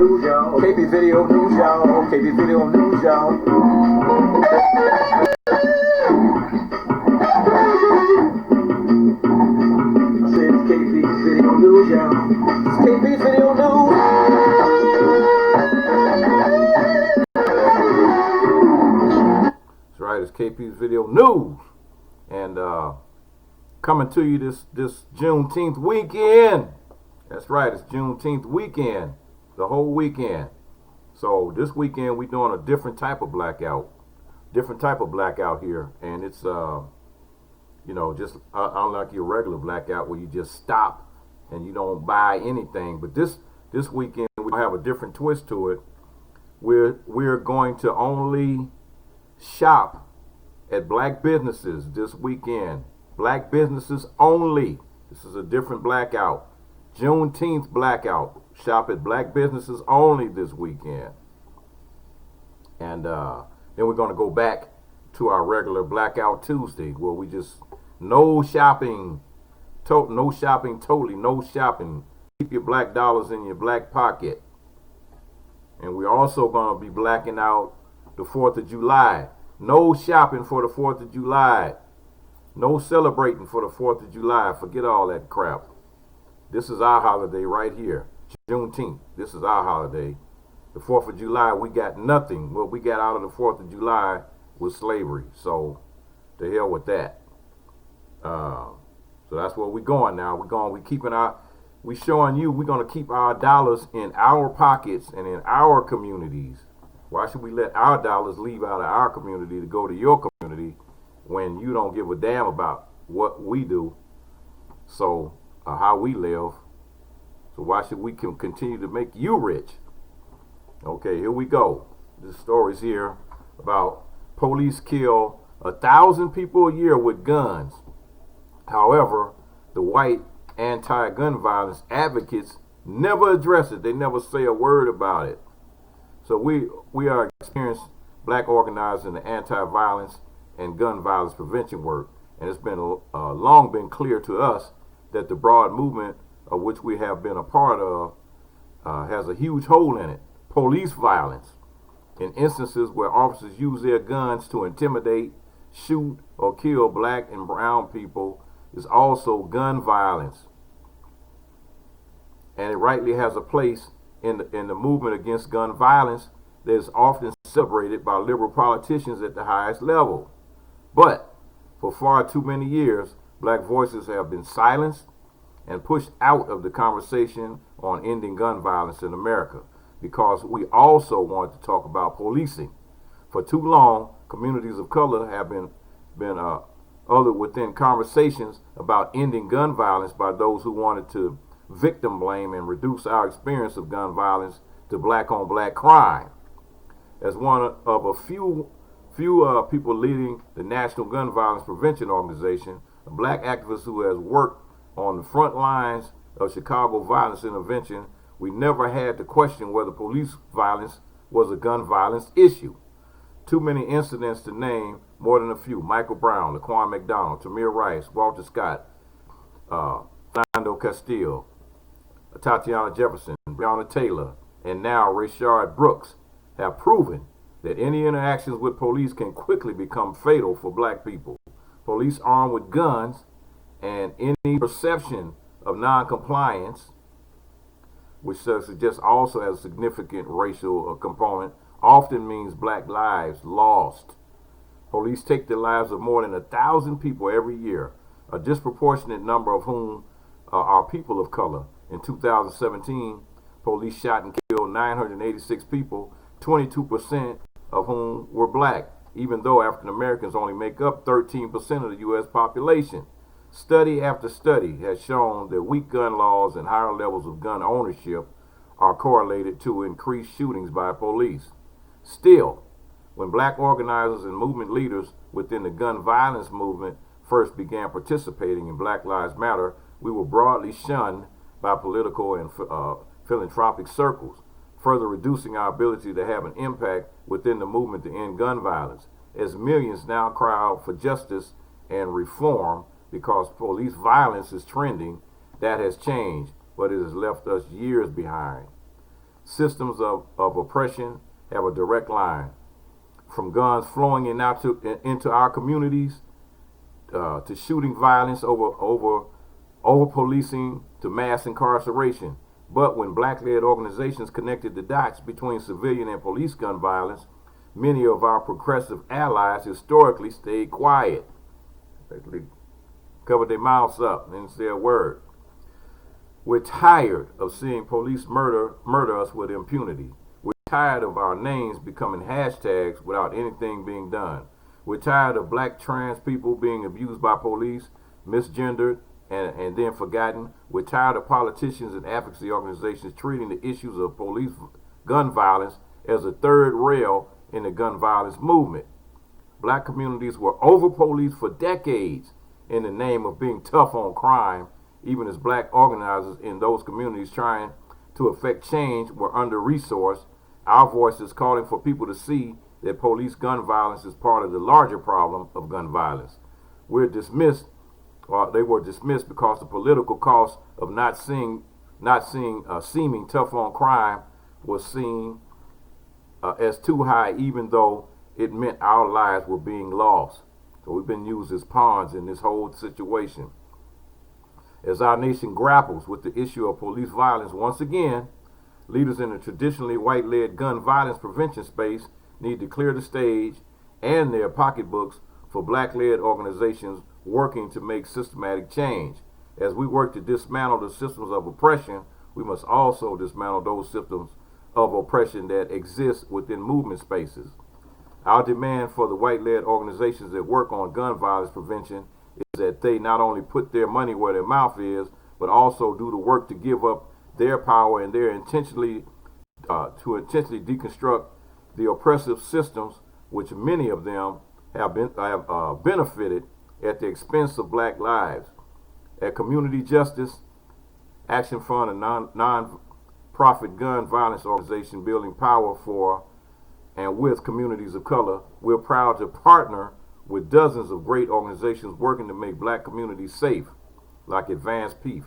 News, y'all. KP Video News, y'all. KP Video News, y'all. I said it's KP Video News, y'all. It's KP Video News. That's right, it's KP's Video News. And coming to you this Juneteenth weekend. That's right, it's Juneteenth weekend, the whole weekend. So this weekend we're doing a different type of blackout here, and it's just unlike your regular blackout where you just stop and you don't buy anything. But this weekend we have a different twist to it. We're going to only shop at black businesses this weekend. Black businesses only. This is a different blackout. Juneteenth blackout. Shop at black businesses only this weekend. And then we're going to go back to our regular Blackout Tuesday, where we just no shopping, totally no shopping. Keep your black dollars in your black pocket. And we're also going to be blacking out the 4th of July. No shopping for the 4th of July. No celebrating for the 4th of July. Forget all that crap. This is our holiday right here. Juneteenth. This is our holiday. The 4th of July, we got nothing. What we got out of the 4th of July was slavery. So, to hell with that. So that's where we're going now. We're showing you we're going to keep our dollars in our pockets and in our communities. Why should we let our dollars leave out of our community to go to your community when you don't give a damn about what we do, so how we live? So why should we continue to make you rich? Okay, here we go. This story's here about police kill 1,000 people a year with guns. However, the white anti-gun violence advocates never address it. They never say a word about it. So we are experienced black organizers in the anti-violence and gun violence prevention work, and it's been long been clear to us that the broad movement of which we have been a part of has a huge hole in it. Police violence, in instances where officers use their guns to intimidate, shoot, or kill black and brown people, is also gun violence, and it rightly has a place in the movement against gun violence that is often celebrated by liberal politicians at the highest level. But for far too many years, black voices have been silenced and pushed out of the conversation on ending gun violence in America, because we also want to talk about policing. For too long, communities of color have been othered within conversations about ending gun violence by those who wanted to victim blame and reduce our experience of gun violence to black on black crime. As one of a few people leading the National Gun Violence Prevention Organization, a black activist who has worked on the front lines of Chicago violence intervention, we never had to question whether police violence was a gun violence issue. Too many incidents to name more than a few. Michael Brown, Laquan McDonald, Tamir Rice, Walter Scott, Philando Castile, Tatiana Jefferson, Breonna Taylor, and now Rayshard Brooks have proven that any interactions with police can quickly become fatal for black people. Police armed with guns and any perception of non-compliance, which suggests also has a significant racial component, often means black lives lost. Police take the lives of more than 1,000 people every year, a disproportionate number of whom are people of color. In 2017, police shot and killed 986 people, 22% of whom were black, even though African Americans only make up 13% of the U.S. population. Study after study has shown that weak gun laws and higher levels of gun ownership are correlated to increased shootings by police. Still, when black organizers and movement leaders within the gun violence movement first began participating in Black Lives Matter, we were broadly shunned by political and philanthropic circles, further reducing our ability to have an impact within the movement to end gun violence, as millions now cry out for justice and reform because police violence is trending. That has changed, but it has left us years behind. systems of oppression have a direct line from guns flowing into our communities to shooting violence over policing to mass incarceration. But when black-led organizations connected the dots between civilian and police gun violence, many of our progressive allies historically stayed quiet. They covered their mouths up and didn't say a word. We're tired of seeing police murder us with impunity. We're tired of our names becoming hashtags without anything being done. We're tired of black trans people being abused by police, misgendered, and then forgotten. We're tired of politicians and advocacy organizations treating the issues of police gun violence as a third rail in the gun violence movement. Black communities were over-policed for decades in the name of being tough on crime, even as black organizers in those communities trying to effect change were under-resourced. Our voices calling for people to see that police gun violence is part of the larger problem of gun violence. They were dismissed because the political cost of not seeming tough on crime was seen as too high, even though it meant our lives were being lost. So we've been used as pawns in this whole situation. As our nation grapples with the issue of police violence once again, leaders in the traditionally white-led gun violence prevention space need to clear the stage and their pocketbooks for black-led organizations working to make systematic change. As we work to dismantle the systems of oppression, we must also dismantle those systems of oppression that exist within movement spaces. Our demand for the white-led organizations that work on gun violence prevention is that they not only put their money where their mouth is, but also do the work to give up their power and their intentionally deconstruct the oppressive systems which many of them have benefited at the expense of black lives. At Community Justice Action Fund, a non-profit gun violence organization building power for and with communities of color, we're proud to partner with dozens of great organizations working to make black communities safe, like Advanced Peace,